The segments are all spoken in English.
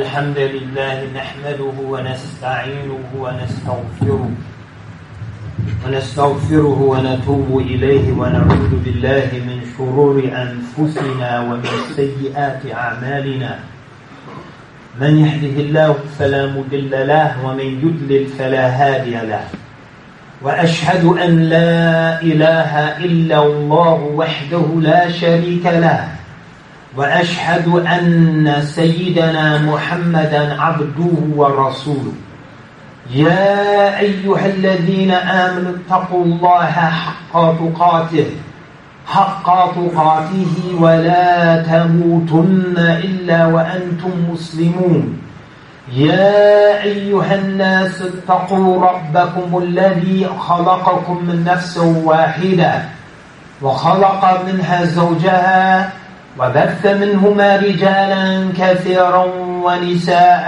الحمد لله نحمده ونستعينه ونستغفره ونتوب إليه ونعوذ بالله من شرور أنفسنا ومن سيئات أعمالنا من يهده الله فلا مضل له ومن يضلل فلا هادي له وأشهد أن لا إله إلا الله وحده لا شريك له وأشهد أن سيدنا محمدا عبده ورسوله يا أيها الذين آمنوا اتقوا الله حق تقاته ولا تموتن إلا وأنتم مسلمون يا أيها الناس اتقوا ربكم الذي خلقكم من نفس واحدة وخلق منها زوجها وبث منهما رجالا كثيرا ونساء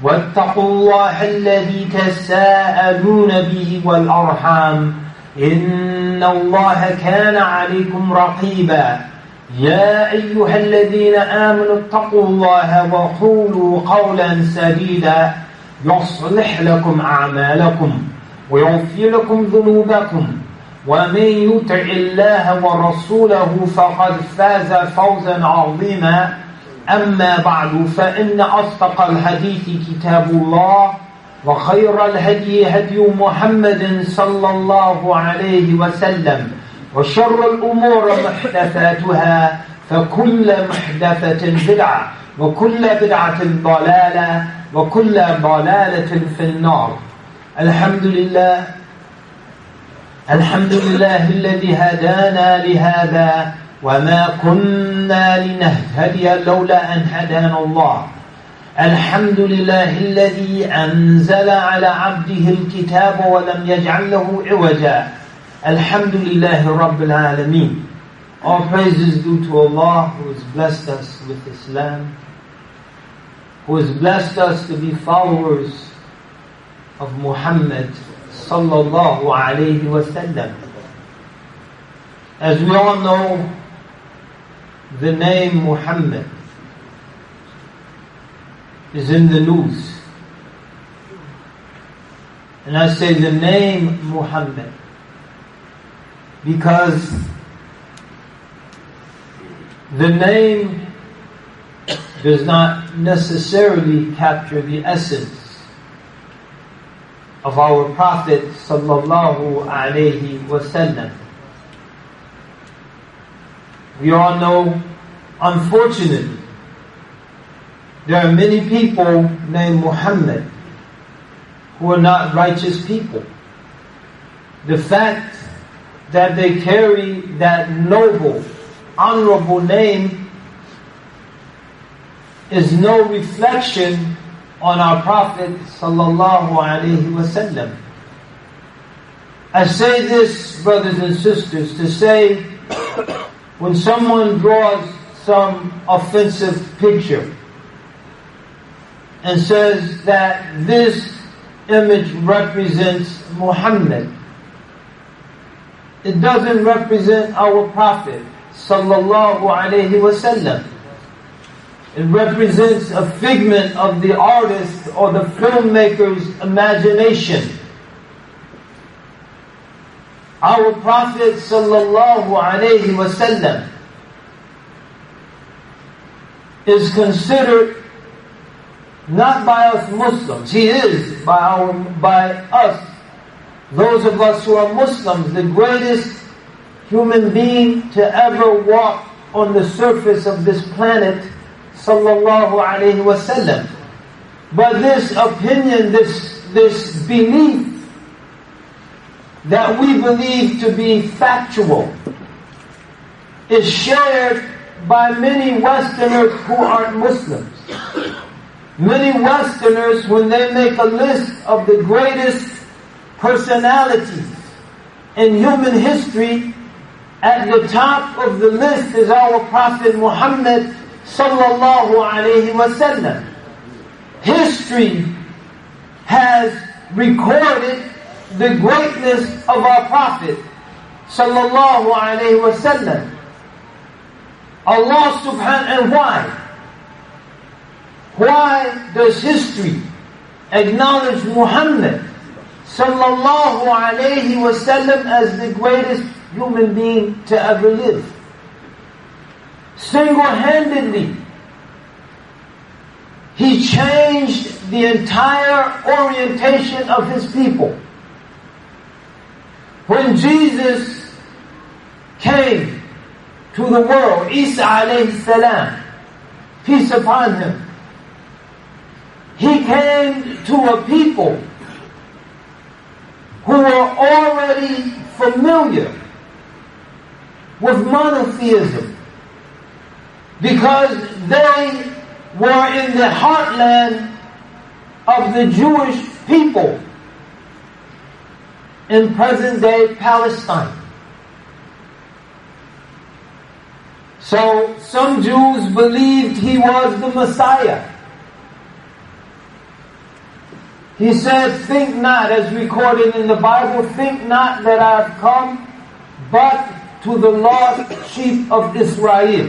واتقوا الله الذي تساءلون به والأرحام إن الله كان عليكم رقيبا يا أيها الذين آمنوا اتقوا الله وقولوا قولا سديدا يصلح لكم أعمالكم ويغفر لكم ذنوبكم ومن يطع الله ورسوله فقد فاز فوزا عظيما أما بعد فإن أصدق الحديث كتاب الله وخير الهدي هدي محمد صلى الله عليه وسلم وشر الأمور محدثاتها فكل محدثة بدعة وكل بدعة ضلالة وكل ضلالة في النار. الحمد لله الذي هدانا لهذا وما كنا لنهتدي لولا أن هدانا الله. الحمد لله الذي أنزل على عبده الكتاب ولم يجعل له عوجا. Alhamdulillahi Rabbil Alameen. All praise is due to Allah who has blessed us with Islam, who has blessed us to be followers of Muhammad sallallahu alayhi wa sallam. As we all know, the name Muhammad is in the news. And I say the name Muhammad because the name does not necessarily capture the essence of our Prophet sallallahu alayhi wasallam. We all know, unfortunately, there are many people named Muhammad who are not righteous people. The fact that they carry that noble, honorable name is no reflection on our Prophet sallallahu alaihi wasallam. I say this, brothers and sisters, to say when someone draws some offensive picture and says that this image represents Muhammad, it doesn't represent our Prophet sallallahu alaihi wasallam. It represents a figment of the artist or the filmmaker's imagination. Our Prophet sallallahu alaihi wasallam is considered not by us Muslims. He is by us, those of us who are Muslims, the greatest human being to ever walk on the surface of this planet, sallallahu alaihi wasallam. But this opinion, this belief that we believe to be factual is shared by many Westerners who aren't Muslims. Many Westerners, when they make a list of the greatest personalities in human history, at the top of the list is our Prophet Muhammad sallallahu alayhi wasallam. History has recorded the greatness of our Prophet sallallahu alayhi wasallam. Allah subhanahu, and why? Why does history acknowledge Muhammad sallallahu alayhi wasallam as the greatest human being to ever live? Single-handedly, he changed the entire orientation of his people. When Jesus came to the world, Isa alayhi salam, peace upon him, he came to a people who were already familiar with monotheism, because they were in the heartland of the Jewish people in present-day Palestine. So some Jews believed he was the Messiah. He said, "Think not," as recorded in the Bible, "think not that I have come but to the lost sheep of Israel."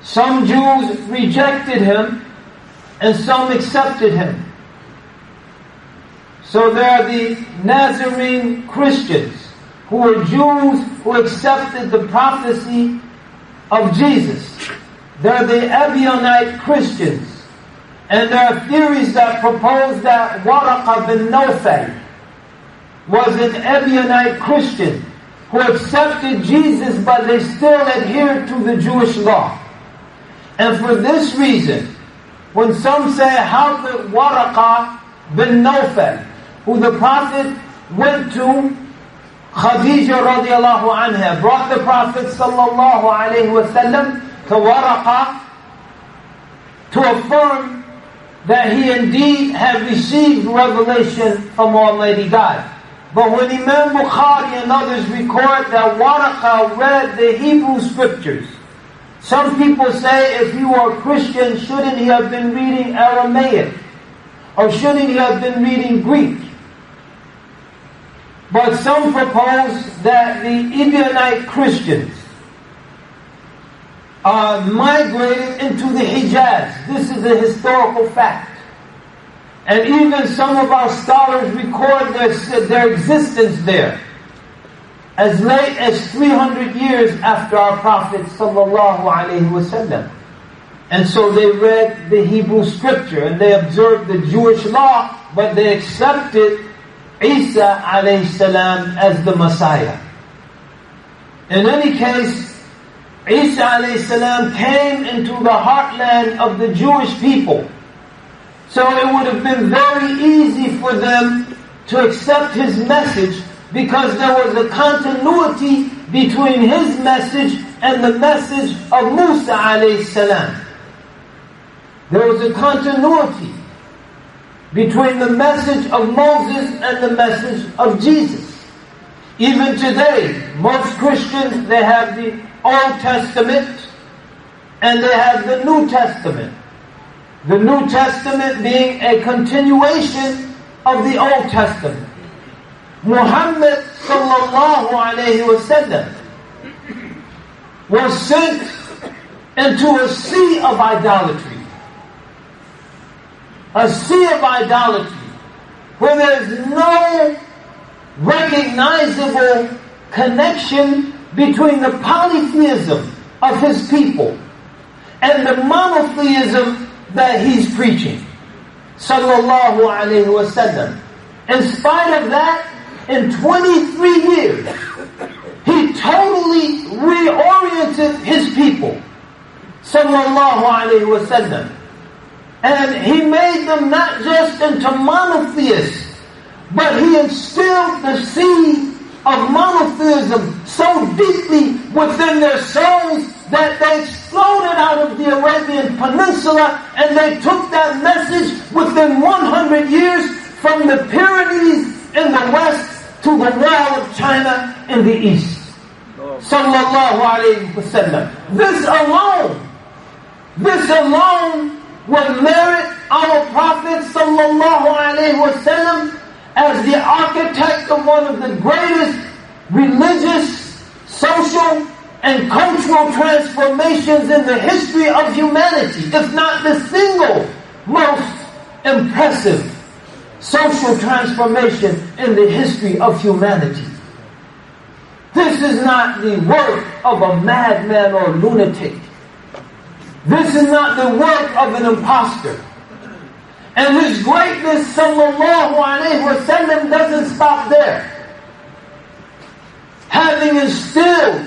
Some Jews rejected him and some accepted him. So there are the Nazarene Christians, who were Jews who accepted the prophecy of Jesus. There are the Ebionite Christians. And there are theories that propose that Waraqa bin Nawfal was an Ebionite Christian who accepted Jesus, but they still adhered to the Jewish law. And for this reason, when some say, how could Waraqa bin Nawfal, who the Prophet went to, Khadija radiallahu anha, brought the Prophet sallallahu alayhi wasallam to Waraqa to affirm that he indeed had received revelation from Almighty God. But when Imam Bukhari and others record that Waraqa read the Hebrew scriptures, some people say if he were a Christian, shouldn't he have been reading Aramaic? Or shouldn't he have been reading Greek? But some propose that the Ebionite Christians migrated into the Hijaz. This is a historical fact. And even some of our scholars record their existence there as late as 300 years after our Prophet sallallahu alaihi wasallam. And so they read the Hebrew scripture and they observed the Jewish law, but they accepted Isa alayhi salam as the Messiah. In any case, Isa alayhi salam came into the heartland of the Jewish people. So it would have been very easy for them to accept his message, because there was a continuity between his message and the message of Musa alayhi salam. There was a continuity between the message of Moses and the message of Jesus. Even today, most Christians, they have the Old Testament and they have the New Testament. The New Testament being a continuation of the Old Testament. Muhammad sallallahu alayhi wasallam was sent into a sea of idolatry. A sea of idolatry where there's no recognizable connection between the polytheism of his people and the monotheism that he's preaching. Sallallahu alayhi wasallam. In spite of that, in 23 years, he totally reoriented his people. Sallallahu alayhi wasallam. And he made them not just into monotheists, but he instilled the seed of monotheism so deeply within their souls that they exploded out of the Arabian Peninsula, and they took that message within 100 years from the Pyrenees in the west to the wall of China in the east. Sallallahu alayhi wasallam. This alone would merit our Prophet sallallahu alayhi wasallam as the architect of one of the greatest religious, social, and cultural transformations in the history of humanity, if not the single most impressive social transformation in the history of humanity. This is not the work of a madman or lunatic. This is not the work of an imposter. And his greatness, sallallahu alayhi wa sallam, doesn't stop there. Having instilled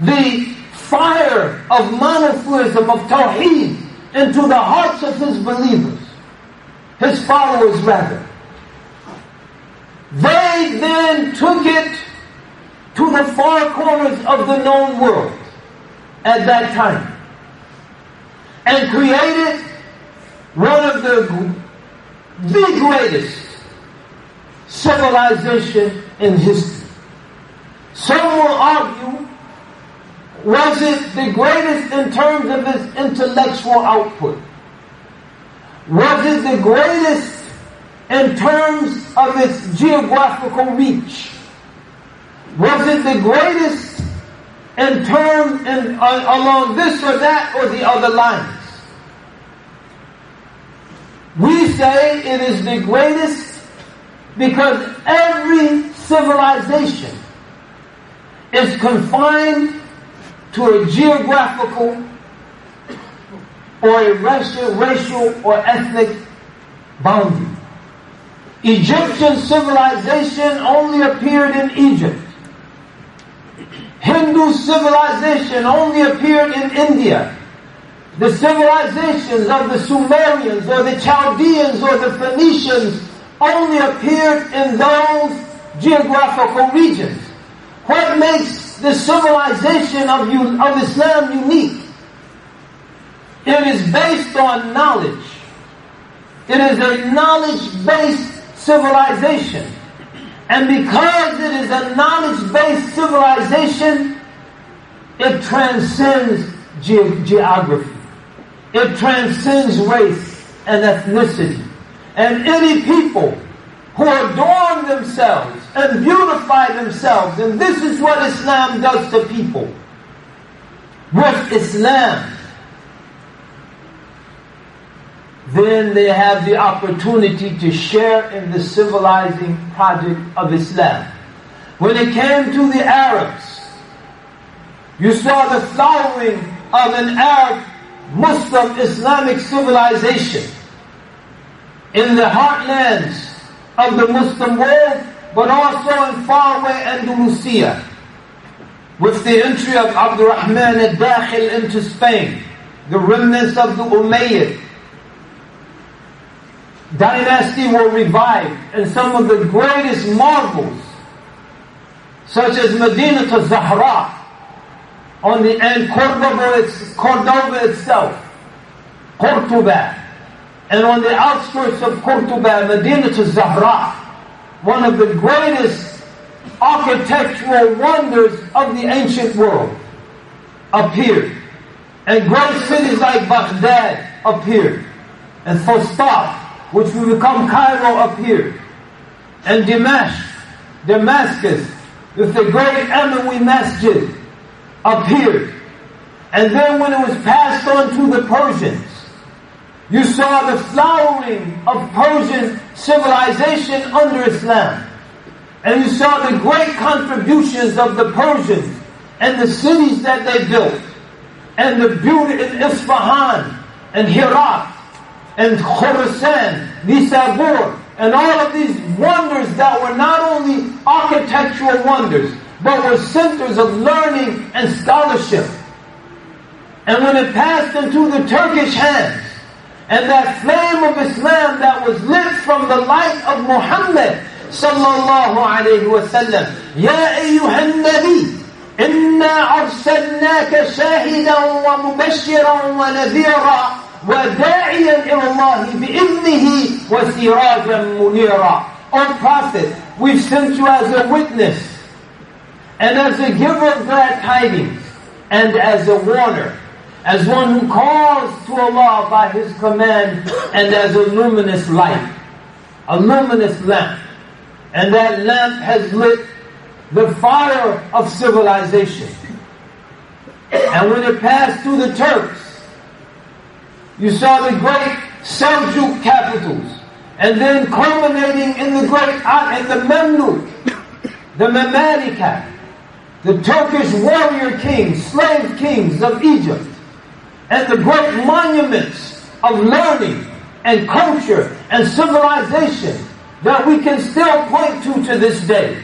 the fire of monotheism, of tawheed, into the hearts of his believers, his followers rather, they then took it to the far corners of the known world at that time and created one of the greatest civilization in history. Some will argue, was it the greatest in terms of its intellectual output? Was it the greatest in terms of its geographical reach? Was it the greatest in terms along this or that or the other lines? We say it is the greatest because every civilization is confined to a geographical or a racial or ethnic boundary. Egyptian civilization only appeared in Egypt. Hindu civilization only appeared in India. The civilizations of the Sumerians or the Chaldeans or the Phoenicians only appeared in those geographical regions. What makes the civilization of Islam unique? It is based on knowledge. It is a knowledge-based civilization. And because it is a knowledge-based civilization, it transcends geography. It transcends race and ethnicity. And any people who adorn themselves and beautify themselves, and this is what Islam does to people. With Islam, then they have the opportunity to share in the civilizing project of Islam. When it came to the Arabs, you saw the flowering of an Arab Muslim Islamic civilization in the heartlands of the Muslim world, but also in faraway Andalusia, with the entry of Abdurrahman al-Dakhil into Spain, the remnants of the Umayyad dynasty were revived, and some of the greatest marvels, such as Medina al-Zahra, and Cordoba itself, Cordoba, and on the outskirts of Cordoba, Medina al-Zahra, one of the greatest architectural wonders of the ancient world, appeared. And great cities like Baghdad appeared. And Fustat, which will become Cairo, appeared. And Damascus, with the great Amawi Masjid, appeared. And then when it was passed on to the Persians, you saw the flowering of Persian civilization under Islam. And you saw the great contributions of the Persians and the cities that they built, and the beauty in Isfahan and Herat and Khorasan, Nisabur, and all of these wonders that were not only architectural wonders, but were centers of learning and scholarship. And when it passed into the Turkish hands, and that flame of Islam that was lit from the light of Muhammad sallallahu alayhi wa sallam, Ya ayyuhan nabi, inna arsalnaka shahidan wa mubashiran wa nadhira wa da'iyan ila Allah bi'idhnihi wa sirajan munira. O Prophet, we've sent you as a witness, and as a giver of glad tidings, and as a warner, as one who calls to Allah by His command, and as a luminous light, a luminous lamp. And that lamp has lit the fire of civilization. And when it passed through the Turks, you saw the great Seljuk capitals, and then culminating in the great in the Memluk, the Mamalikat, the Turkish warrior kings, slave kings of Egypt, and the great monuments of learning and culture and civilization that we can still point to this day.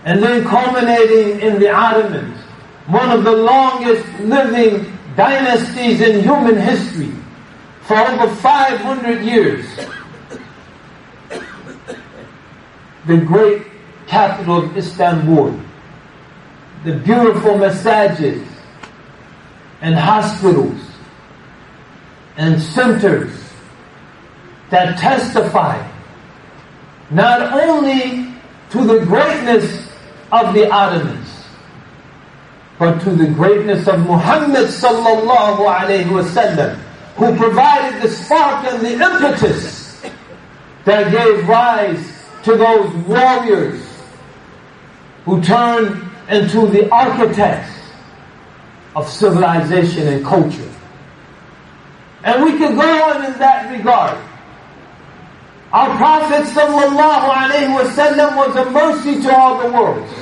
And then culminating in the Ottomans, one of the longest living dynasties in human history for over 500 years. The great capital of Istanbul, the beautiful masajids and hospitals and centers that testify not only to the greatness of the Ottomans, but to the greatness of Muhammad sallallahu alayhi wasallam, who provided the spark and the impetus that gave rise to those warriors who turned into the architects of civilization and culture. And we could go on in that regard. Our Prophet sallallahu alayhi wasallam was a mercy to all the worlds.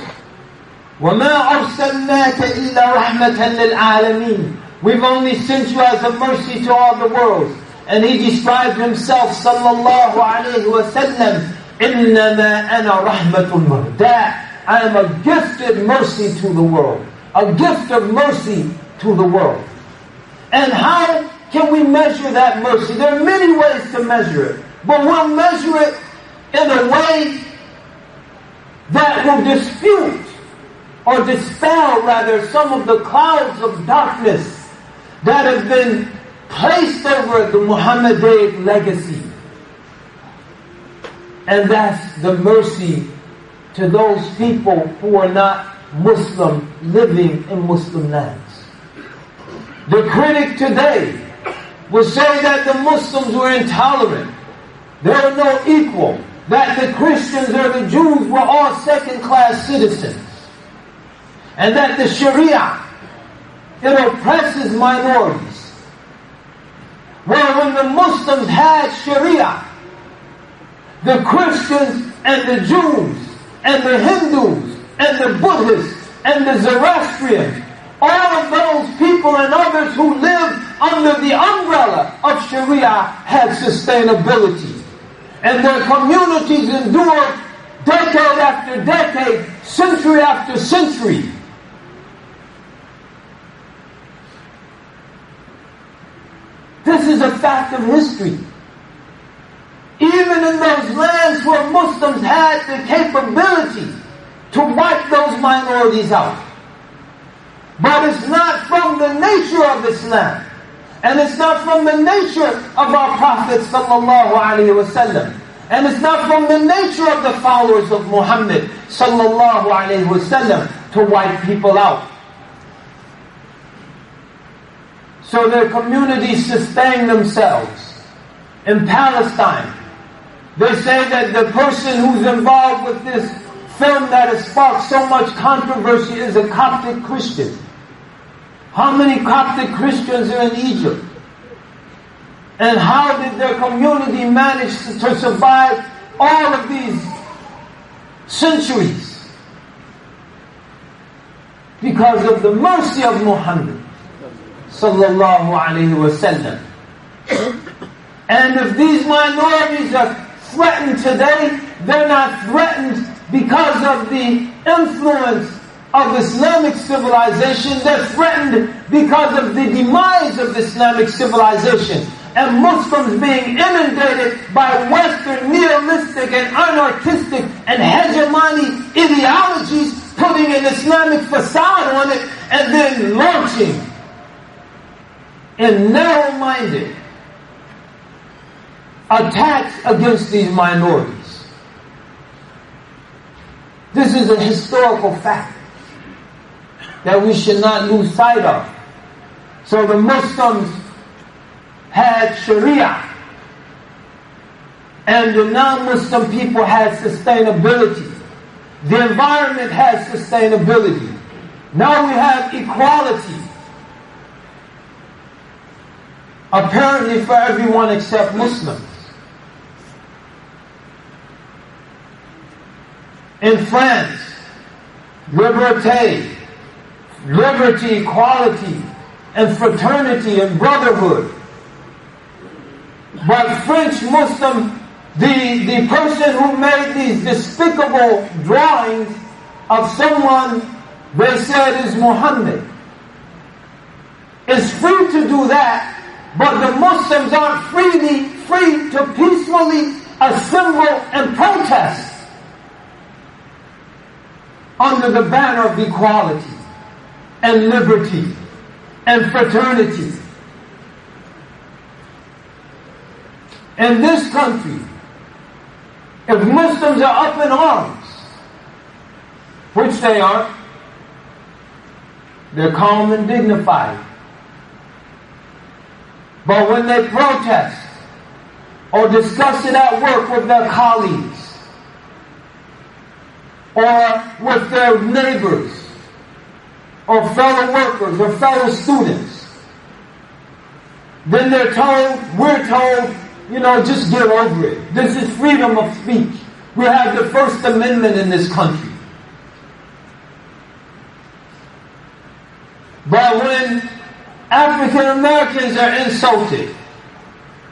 وَمَا أَرْسَلْنَاكَ إِلَّا رَحْمَةً لِلْعَالَمِينَ. We've only sent you as a mercy to all the worlds. And he described himself sallallahu alayhi wasallam, إِنَّمَا أَنَا رَحْمَةٌ مُهْدَاةٌ. I am a gifted mercy to the world. A gift of mercy to the world. And how can we measure that mercy? There are many ways to measure it. But we'll measure it in a way that will dispute or dispel rather some of the clouds of darkness that have been placed over the Muhammadite legacy. And that's the mercy to those people who are not Muslim living in Muslim lands. The critic today will say that the Muslims were intolerant. They were no equal. That the Christians or the Jews were all second-class citizens. And that the Sharia, it oppresses minorities. Well, when the Muslims had Sharia, the Christians and the Jews and the Hindus and the Buddhists and the Zoroastrians, all of those people and others who lived under the umbrella of Sharia had sustainability. And their communities endured decade after decade, century after century. This is a fact of history. Even in those lands where Muslims had the capability to wipe those minorities out. But it's not from the nature of Islam. And it's not from the nature of our Prophet sallallahu alaihi wasallam. And it's not from the nature of the followers of Muhammad sallallahu alaihi wasallam to wipe people out. So their communities sustain themselves. In Palestine, they say that the person who's involved with this film that has sparked so much controversy is a Coptic Christian. How many Coptic Christians are in Egypt? And how did their community manage to survive all of these centuries? Because of the mercy of Muhammad sallallahu alayhi wasallam. And if these minorities are threatened today, they're not threatened because of the influence of Islamic civilization. They're threatened because of the demise of Islamic civilization and Muslims being inundated by Western nihilistic and anarchistic and hegemony ideologies, putting an Islamic facade on it and then launching in narrow-minded attacks against these minorities. This is a historical fact that we should not lose sight of. So the Muslims had Sharia, and the non-Muslim people had sustainability. The environment has sustainability. Now we have equality. Apparently for everyone except Muslims. In France, liberty, equality, and fraternity and brotherhood. But French Muslim, the person who made these despicable drawings of someone they said is Muhammad, is free to do that, but the Muslims aren't free to peacefully assemble and protest under the banner of equality and liberty and fraternity. In this country, if Muslims are up in arms, which they are, they're calm and dignified. But when they protest or discuss it at work with their colleagues or with their neighbors or fellow workers or fellow students, then we're told, just get over it. This is freedom of speech. We have the First Amendment in this country. But when African Americans are insulted,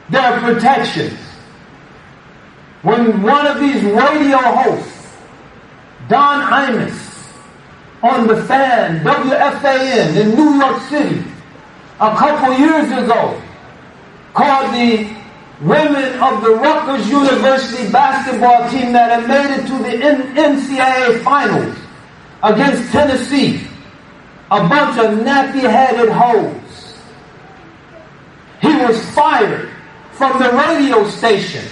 there are protections. When one of these radio hosts, Don Imus, on the Fan, WFAN in New York City, a couple years ago, called the women of the Rutgers University basketball team that had made it to the NCAA finals against Tennessee a bunch of nappy-headed hoes. He was fired from the radio station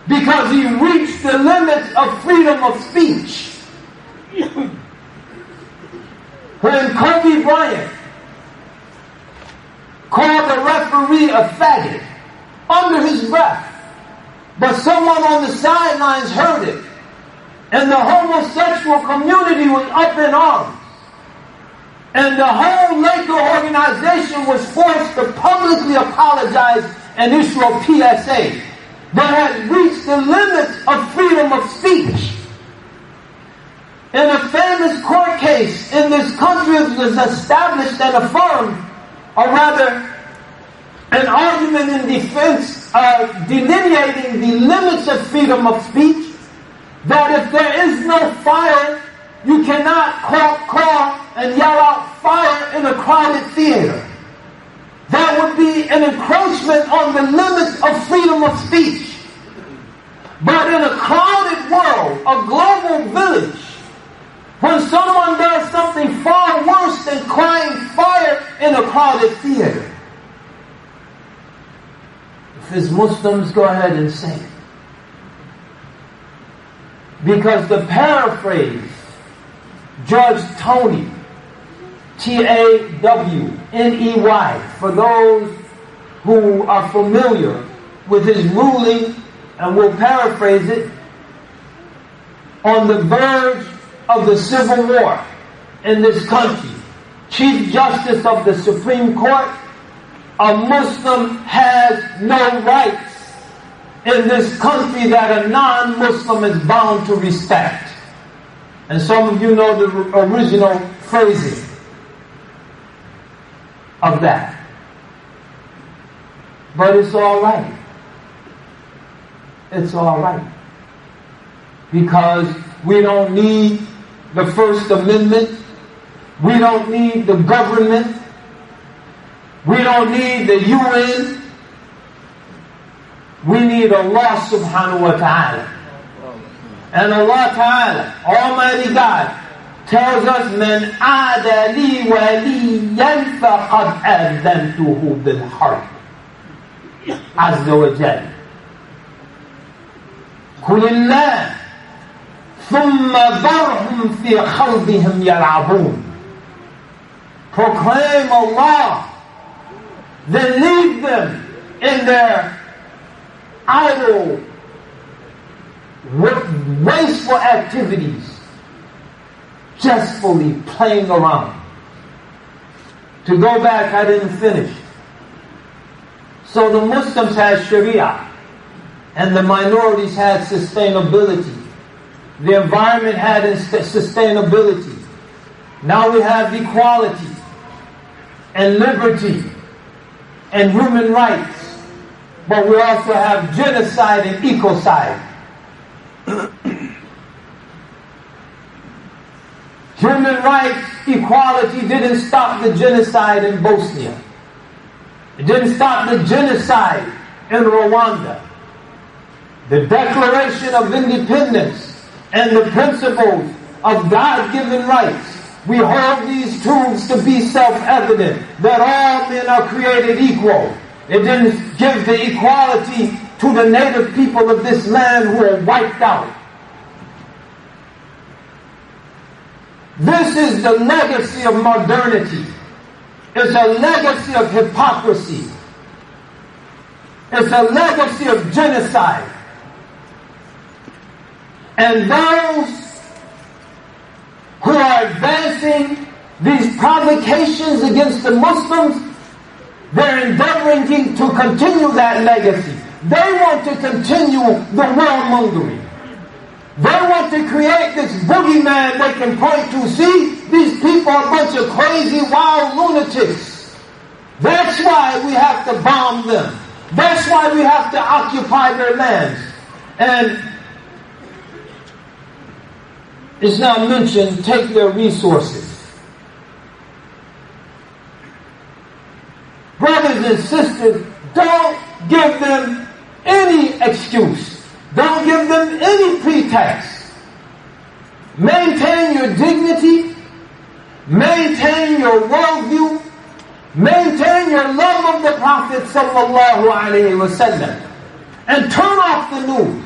because he reached the limits of freedom of speech. When Kobe Bryant called the referee a faggot under his breath, but someone on the sidelines heard it, and the homosexual community was up in arms, and the whole Laker organization was forced to publicly apologize and issue a PSA that had reached the limits of freedom of speech. In a famous court case in this country, it was established and affirmed, or rather, an argument in defense delineating the limits of freedom of speech, that if there is no fire, you cannot call and yell out fire in a crowded theater. That would be an encroachment on the limits of freedom of speech. But in a crowded world, a global village, when someone does something far worse than crying fire in a crowded theater, if it's Muslims, go ahead and say it. Because the paraphrase, Judge Tony, Tawney, for those who are familiar with his ruling, and will paraphrase it, on the verge of the Civil War in this country, Chief Justice of the Supreme Court, a Muslim has no rights in this country that a non-Muslim is bound to respect. And some of you know the original phrasing of that. But it's all right. It's all right. Because we don't need the First Amendment. We don't need the government. We don't need the UN. We need Allah subhanahu wa ta'ala. And Allah ta'ala, Almighty God, tells us, مَنْ عَادَ لِي وَلِيًّا فَقَدْ أَذَّنْتُهُ بِالْحَرْبِ عز وجل. قُلِ اللَّهِ ثُمَّ ذَرْهُمْ فِي خَلْبِهِمْ يَلْعَبُونَ. Proclaim Allah, then leave them in their idle wasteful activities, jestfully playing around. To go back, I didn't finish. So the Muslims had Sharia, and the minorities had sustainability. The environment had sustainability. Now we have equality and liberty and human rights, but we also have genocide and ecocide. Human rights, equality didn't stop the genocide in Bosnia. It didn't stop the genocide in Rwanda. The Declaration of Independence and the principles of God-given rights, we hold these truths to be self-evident, that all men are created equal. It didn't give the equality to the native people of this land who are wiped out. This is the legacy of modernity. It's a legacy of hypocrisy. It's a legacy of genocide. And those who are advancing these provocations against the Muslims, they're endeavoring to continue that legacy. They want to continue the warmongering. They want to create this boogeyman they can point to. See, these people are a bunch of crazy, wild lunatics. That's why we have to bomb them. That's why we have to occupy their lands. And it's not mentioned, take their resources. Brothers and sisters, don't give them any excuse. Don't give them any pretext. Maintain your dignity. Maintain your worldview. Maintain your love of the Prophet sallallahu alaihi wasallam. And turn off the news.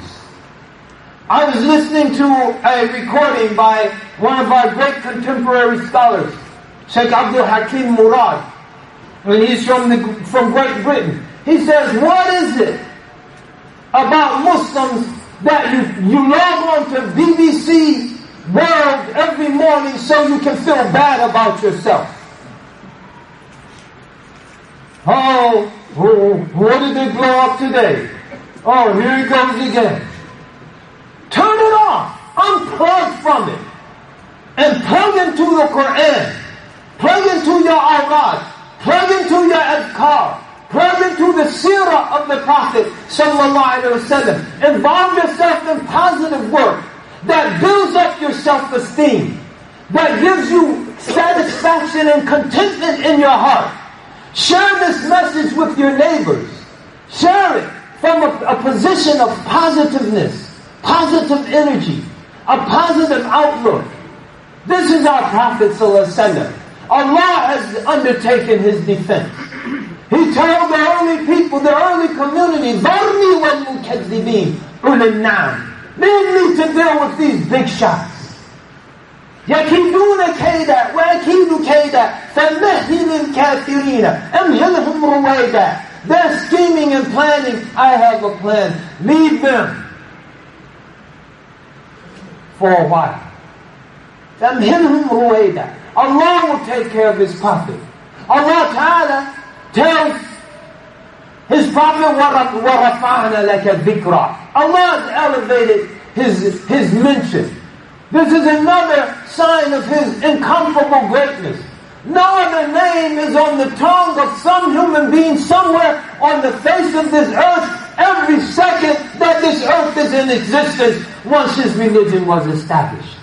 I was listening to a recording by one of our great contemporary scholars, Sheikh Abdul Hakim Murad, and he's from Great Britain. He says, what is it about Muslims that you log on to BBC World every morning so you can feel bad about yourself? Oh, what did they blow up today? Oh, here he goes again. Turn it off. Unplug from it. And plug into the Quran. Plug into your awrad. Plug into your adhkar. Plug into the seerah of the Prophet sallallahu alaihi wasallam. Involve yourself in positive work that builds up your self-esteem, that gives you satisfaction and contentment in your heart. Share this message with your neighbors. Share it from a position of positiveness, positive energy, a positive outlook. This is our Prophet sallallahu alaihi wasallam. Allah has undertaken His defense. He told the early people, the early community, ذَرْنِي وَالْمُكَذِّبِينَ أُولِي النَّعَمِ. Leave me to deal with these big shots. يَكِيدُونَ كَيْدًا وَأَكِيدُ كَيْدًا فَمَهِّلِ الْكَافِرِينَ أَمْهِلْهُمْ رُوَيْدًا. They're scheming and planning. I have a plan. Leave them for a while. فَمْهِلْهُمْ رُوَيْدًا. Allah will take care of His Prophet. Allah Ta'ala tells His Prophet, وَرَفَعْنَا لَكَ ذِكْرًا. Allah has elevated His mention. This is another sign of His incomparable greatness. No other name is on the tongue of some human being somewhere on the face of this earth every second that this earth is in existence once His religion was established.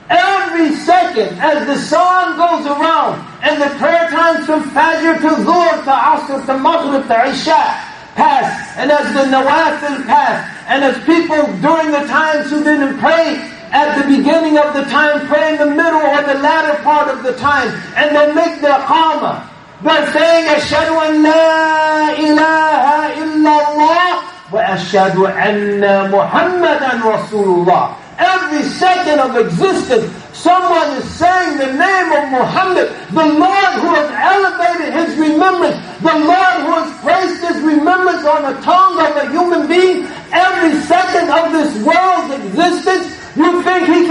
Every second as the sun goes around and the prayer times from Fajr to Dhuhr to Asr to Maghrib to Isha pass, and as the Nawafil pass, and as people during the times who didn't pray at the beginning of the time pray in the middle or the latter part of the time, and they make the Iqamah, they're saying Ashhadu an la ilaha illallah wa ashhadu anna Muhammadan Rasulullah. Every second of existence, someone is saying the name of Muhammad, the Lord who has elevated His remembrance, the Lord who has placed His remembrance on the tongue of a human being. Every second of this world's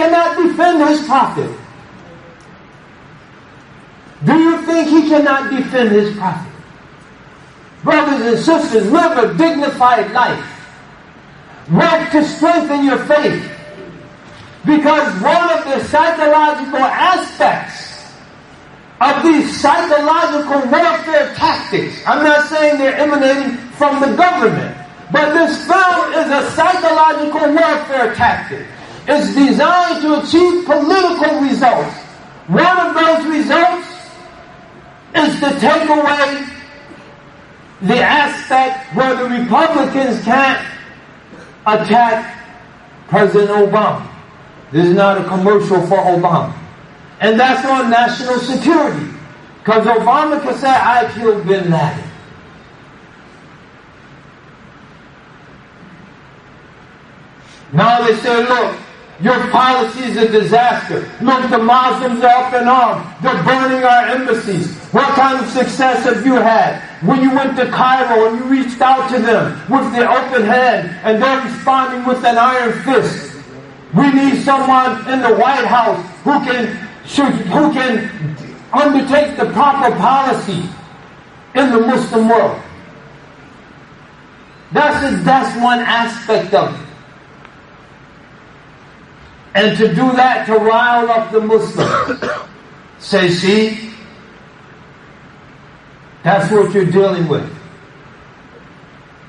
cannot defend his prophet? Do you think he cannot defend his prophet? Brothers and sisters, live a dignified life. Work to strengthen your faith. Because one of the psychological aspects of these psychological warfare tactics, I'm not saying they're emanating from the government, but this film is a psychological warfare tactic. It's designed to achieve political results. One of those results is to take away the aspect where the Republicans can't attack President Obama. This is not a commercial for Obama. And that's on national security. Because Obama can say, I killed bin Laden. Now they say, look, your policy is a disaster. Look, the Muslims are up in arms. They're burning our embassies. What kind of success have you had? When you went to Cairo and you reached out to them with the open hand and they're responding with an iron fist. We need someone in the White House who can undertake the proper policy in the Muslim world. That's one aspect of it. And to do that, to rile up the Muslims. Say, see, that's what you're dealing with.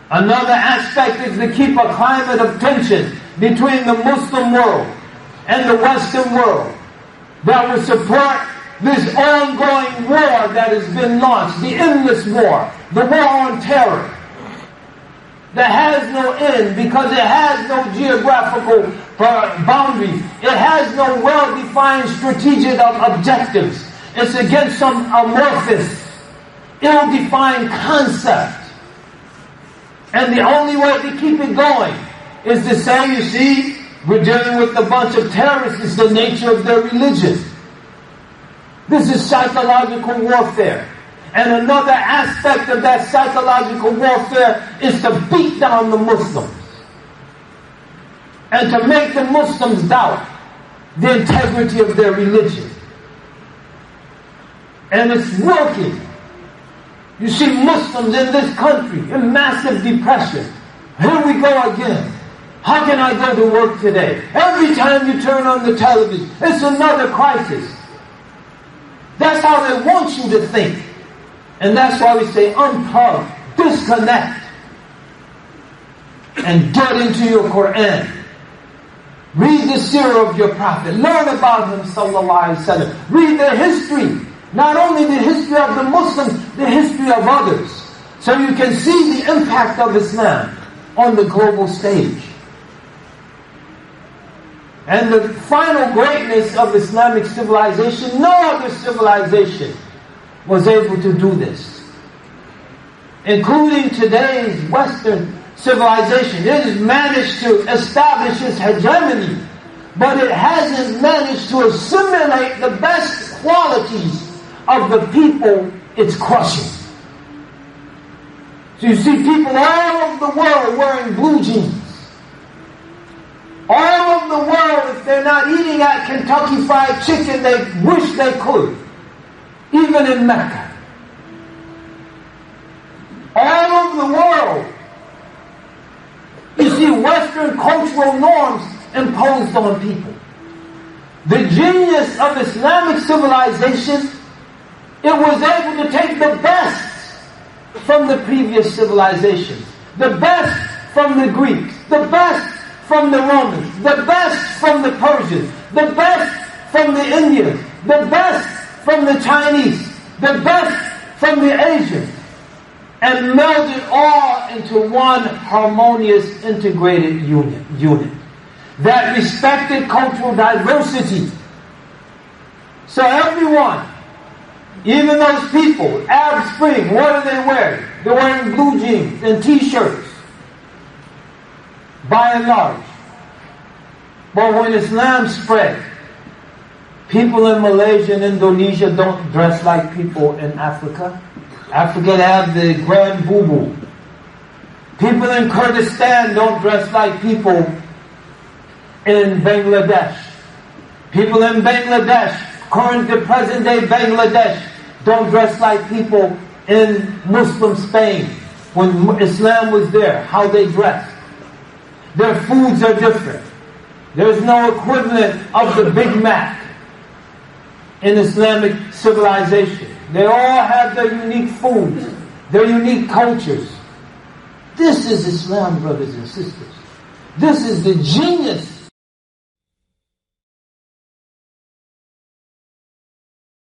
Another aspect is to keep a climate of tension between the Muslim world and the Western world that will support this ongoing war that has been launched, the endless war, the war on terror, that has no end because it has no geographical boundaries. It has no well-defined strategic objectives. It's against some amorphous, ill-defined concept. And the only way to keep it going is to say, you see, we're dealing with a bunch of terrorists. It's the nature of their religion. This is psychological warfare. And another aspect of that psychological warfare is to beat down the Muslims. And to make the Muslims doubt the integrity of their religion. And it's working. You see Muslims in this country in massive depression. Here we go again. How can I go to work today? Every time you turn on the television, it's another crisis. That's how they want you to think. And that's why we say unplug, disconnect, and get into your Quran. Read the seerah of your Prophet. Learn about him, sallallahu alaihi wasallam. Read the history. Not only the history of the Muslims, the history of others. So you can see the impact of Islam on the global stage. And the final greatness of Islamic civilization, no other civilization was able to do this. Including today's Western civilization. It has managed to establish its hegemony, but it hasn't managed to assimilate the best qualities of the people it's crushing. So you see people all over the world wearing blue jeans. All over the world, if they're not eating at Kentucky Fried Chicken, they wish they could. Even in Mecca. All over the world, you see Western cultural norms imposed on people. The genius of Islamic civilization, it was able to take the best from the previous civilizations. The best from the Greeks. The best from the Romans. The best from the Persians. The best from the Indians. The best from the Chinese. The best from the Asians. And meld it all into one harmonious, integrated unit that respected cultural diversity. So everyone, even those people, Arab Spring, what are they wearing? They're wearing blue jeans and t-shirts, by and large. But when Islam spread, people in Malaysia and Indonesia don't dress like people in Africa. Africa have the grand boo-boo. People in Kurdistan don't dress like people in Bangladesh. People in Bangladesh, current to present day Bangladesh, don't dress like people in Muslim Spain when Islam was there, how they dressed. Their foods are different. There's no equivalent of the Big Mac in Islamic civilization. They all have their unique foods, their unique cultures. This is Islam, brothers and sisters. This is the genius